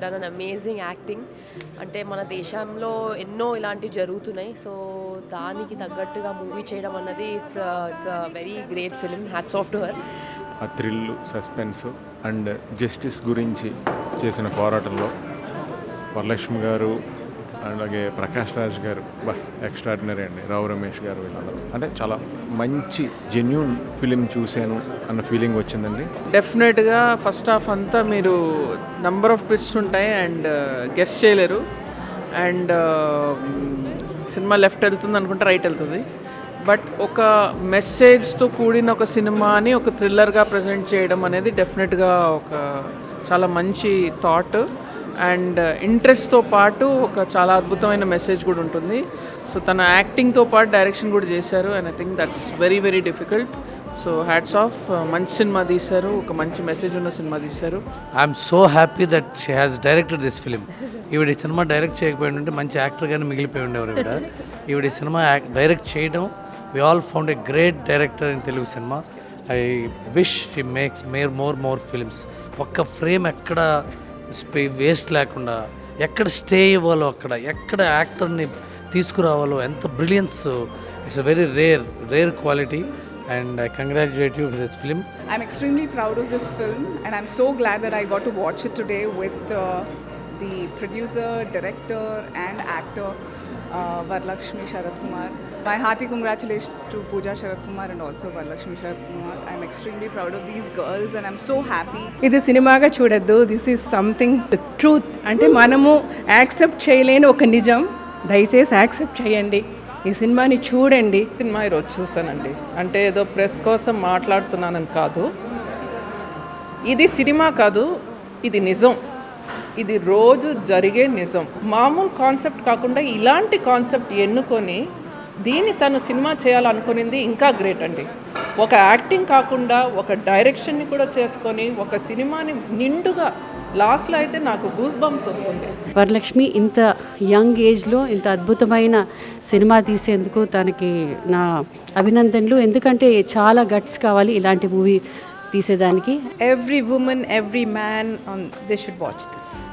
Done an amazing acting. అంటే మన దేశంలో ఎన్నో ఇలాంటివి జరుగుతున్నాయి. సో దానికి తగ్గట్టుగా మూవీ చేయడం అన్నది it's very great film. Hats off to her. ఆ థ్రిల్, సస్పెన్స్ అండ్ జస్టిస్ గురించి చేసిన పోరాటంలో వరలక్ష్మి గారు అలాగే ప్రకాష్ రాజ్ గారు ఎక్స్ట్రాడినరీ అండి. రావు రమేష్ గారు వీళ్ళందరూ అంటే చాలా మంచి జెన్యూన్ ఫిలిం చూశాను అన్న ఫీలింగ్ వచ్చిందండి. డెఫినెట్గా ఫస్ట్ హాఫ్ అంతా మీరు నంబర్ ఆఫ్ ట్విస్ట్స్ ఉంటాయి అండ్ గెస్ చేయలేరు. అండ్ సినిమా లెఫ్ట్ వెళ్తుంది అనుకుంటే రైట్ వెళ్తుంది. బట్ ఒక మెసేజ్తో కూడిన ఒక సినిమాని ఒక థ్రిల్లర్గా ప్రజెంట్ చేయడం అనేది డెఫినెట్గా ఒక చాలా మంచి థాట్ అండ్ ఇంట్రెస్ట్తో పాటు ఒక చాలా అద్భుతమైన మెసేజ్ కూడా ఉంటుంది. సో తన యాక్టింగ్తో పాటు డైరెక్షన్ కూడా చేశారు and I think that's very very difficult. So hats off. మంచి సినిమా తీశారు, ఒక మంచి మెసేజ్ ఉన్న సినిమా తీశారు. I'm so happy that she has directed this film. ఈవిడ సినిమా డైరెక్ట్ చేయకపోయి ఉంటే మంచి యాక్టర్గానే మిగిలిపోయి ఉండేవారు. ఈవిడ సినిమా డైరెక్ట్ చేయడం, we all found a great director in Telugu cinema. I wish she makes more films. ఒక్క ఫ్రేమ్ ఎక్కడ వేస్ట్ లేకుండా ఎక్కడ స్టే ఇవ్వాలో అక్కడ ఎక్కడ యాక్టర్ని తీసుకురావాలో ఎంత brilliance. It's a very rare quality and I congratulate you for this film. I'm extremely proud of this film and I'm so glad that I got to watch it today with the producer, director and actor Varalakshmi Sharath Kumar. My hearty congratulations to Pooja Sharath Kumar and also Varalakshmi Sharath Kumar. I'm extremely proud of these girls and I'm so happy. ఇది సినిమాగా చూడొద్దు, this is something the truth. అంటే మనము accept చేయలేని ఒక నిజం, దయచేసి accept చేయండి, ఈ సినిమాని చూడండి. సినిమా ఈరోజు చూస్తానండి. అంటే ఏదో ప్రెస్ కోసం మాట్లాడుతున్నానని కాదు, ఇది సినిమా కాదు, ఇది నిజం, ఇది రోజు జరిగే నిజం. మామూలు కాన్సెప్ట్ కాకుండా ఇలాంటి కాన్సెప్ట్ ఎన్నుకొని దీన్ని తను సినిమా చేయాలనుకునింది ఇంకా గ్రేట్ అండి. ఒక యాక్టింగ్ కాకుండా ఒక డైరెక్షన్ని కూడా చేసుకొని ఒక సినిమాని నిండుగా లాస్ట్లో అయితే నాకు గూస్ బంప్స్ వస్తుంది. వరలక్ష్మి ఇంత యంగ్ ఏజ్లో ఇంత అద్భుతమైన సినిమా తీసేందుకు తనకి నా అభినందనలు. ఎందుకంటే చాలా గట్స్ కావాలి ఇలాంటి మూవీ తీసేదానికి. Every woman, every man, they should watch this.